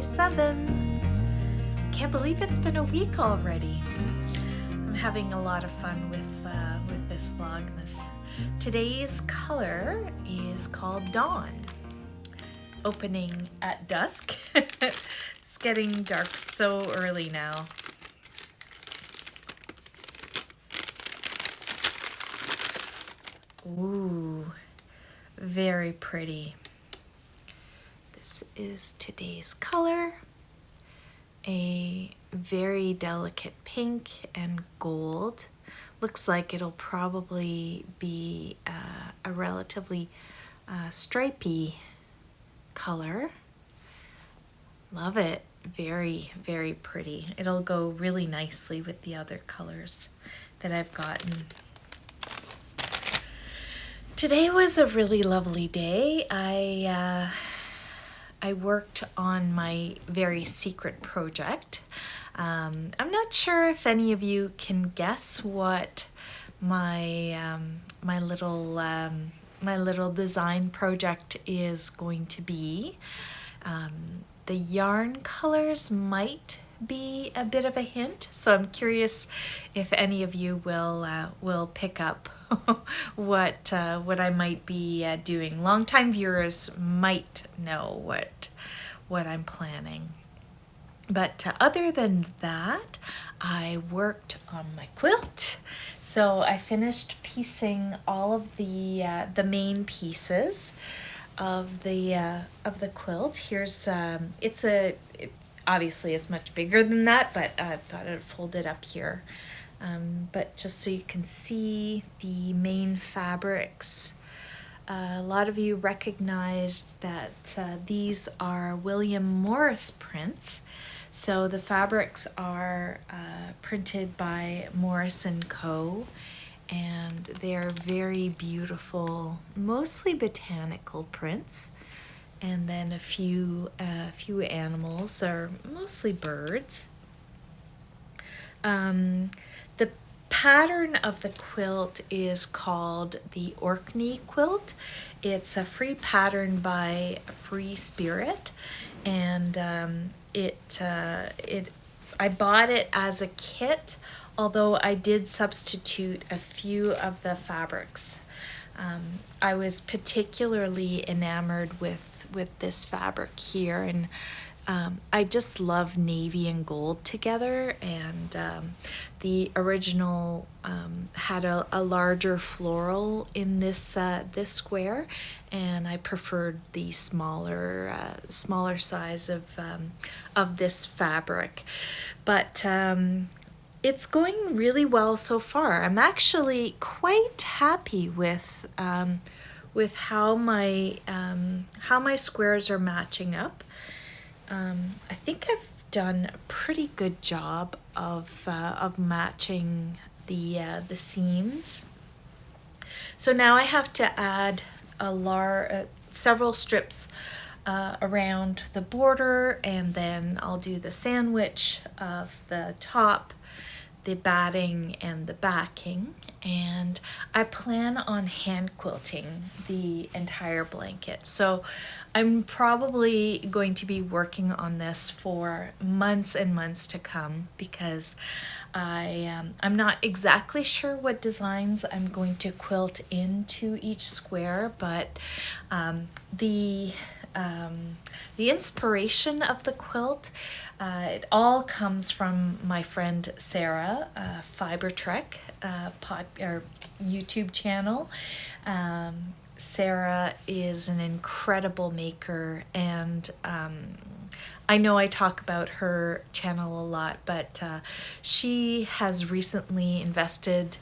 27. Can't believe it's been a week already. I'm having a lot of fun with this vlogmas. Today's color is called Dawn. Opening at dusk. It's getting dark so early now. Ooh, very pretty. This is today's color. A very delicate pink and gold. Looks like it'll probably be a relatively stripy color. Love it. Very, very pretty. It'll go really nicely with the other colors that I've gotten. Today was a really lovely day. I worked on my very secret project. I'm not sure if any of you can guess what my little design project is going to be. The yarn colors might be a bit of a hint, so I'm curious if any of you will pick up what I might be doing. Longtime viewers might know what I'm planning. But other than that, I worked on my quilt. So I finished piecing all of the main pieces of the quilt. Here's obviously it's much bigger than that, but I've got it folded up here. But just so you can see the main fabrics. A lot of you recognized that these are William Morris prints. So the fabrics are printed by Morris & Co. And they're very beautiful, mostly botanical prints. And then a few animals, or mostly birds. The pattern of the quilt is called the Orkney quilt. It's a free pattern by Free Spirit, and I bought it as a kit, although I did substitute a few of the fabrics. I was particularly enamored with this fabric here, and I just love navy and gold together, and the original had a larger floral in this square, and I preferred the smaller size of this fabric. But it's going really well so far. I'm actually quite happy with how my squares are matching up. I think I've done a pretty good job of matching the seams. So now I have to add several strips around the border, and then I'll do the sandwich of the top, the batting, and the backing. And I plan on hand quilting the entire blanket. So I'm probably going to be working on this for months and months to come, because I'm not exactly sure what designs I'm going to quilt into each square, but the inspiration of the quilt, it all comes from my friend Sarah, Fibertrek, YouTube channel. Sarah is an incredible maker, and I know I talk about her channel a lot, but she has recently invested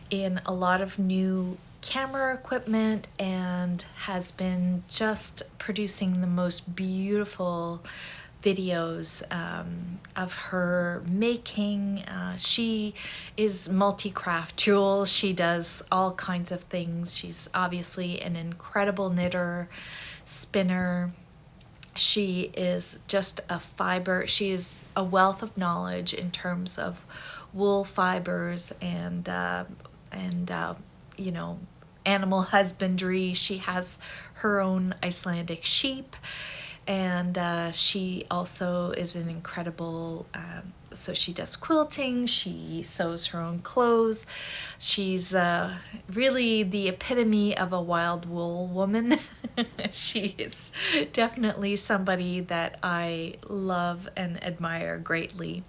in a lot of new camera equipment and has been just producing the most beautiful videos of her making. She is multi-craft jewel. She does all kinds of things. She's obviously an incredible knitter, spinner. She is just she is a wealth of knowledge in terms of wool fibers and animal husbandry. She has her own Icelandic sheep, and she also is an incredible, so she does quilting, she sews her own clothes. She's really the epitome of a wild wool woman. She is definitely somebody that I love and admire greatly.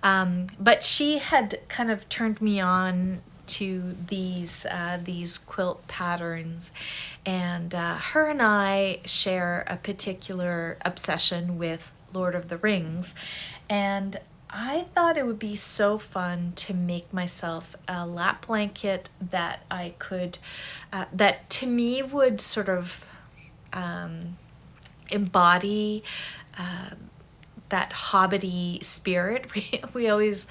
But she had kind of turned me on to these quilt patterns, and her and I share a particular obsession with Lord of the Rings, and I thought it would be so fun to make myself a lap blanket that I could, that to me would sort of embody that hobbity spirit. We always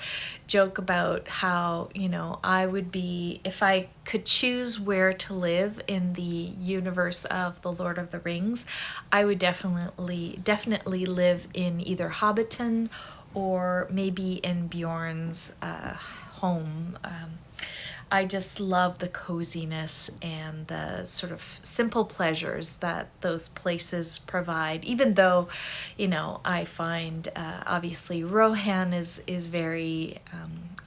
joke about how, you know, I would be, if I could choose where to live in the universe of the Lord of the Rings, I would definitely live in either Hobbiton or maybe in Bjorn's home. I just love the coziness and the sort of simple pleasures that those places provide, even though, you know, I find obviously Rohan is very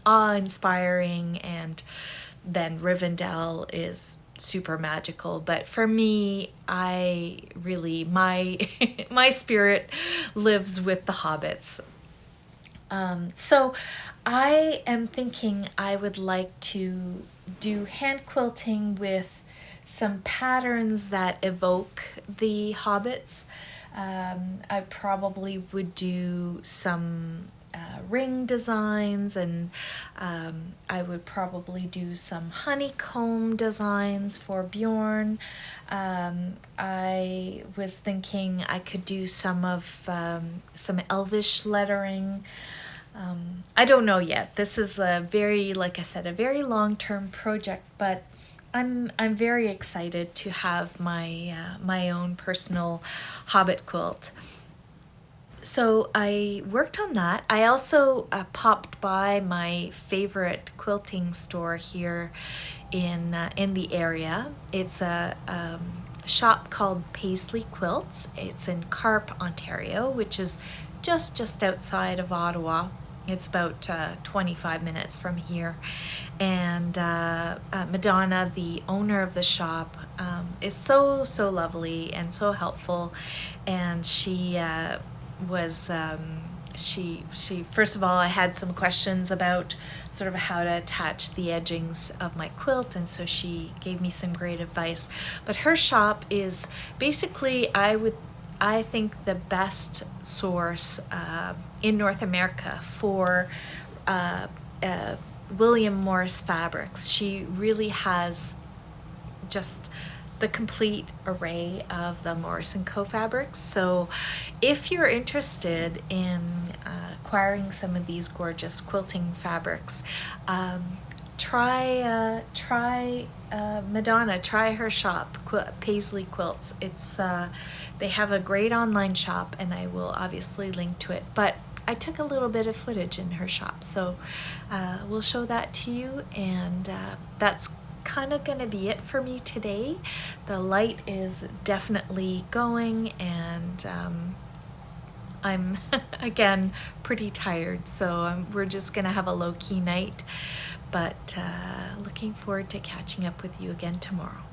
awe-inspiring, and then Rivendell is super magical. But for me, I really, my my spirit lives with the hobbits. So I am thinking I would like to do hand quilting with some patterns that evoke the hobbits. I probably would do some ring designs, and I would probably do some honeycomb designs for Bjorn. I was thinking I could do some of some elvish lettering. I don't know yet. This is a very, like I said, a very long-term project, but I'm very excited to have my my own personal hobbit quilt. So I worked on that. I also popped by my favorite quilting store here in the area. It's a shop called Paisleys Quilts. It's in Carp, Ontario, which is just outside of Ottawa. It's about 25 minutes from here. And Madonna, the owner of the shop, is so lovely and so helpful. And she was, she first of all, I had some questions about sort of how to attach the edgings of my quilt, and so she gave me some great advice. But her shop is basically, I think, the best source in North America for William Morris fabrics. She really has just the complete array of the Morris & Co. fabrics. So if you're interested in acquiring some of these gorgeous quilting fabrics, try Madonna, try her shop, Paisleys Quilts. It's they have a great online shop, and I will obviously link to it, but I took a little bit of footage in her shop, so we'll show that to you. And that's kind of gonna be it for me today. The light is definitely going, and I'm again pretty tired, so we're just gonna have a low-key night, but looking forward to catching up with you again tomorrow.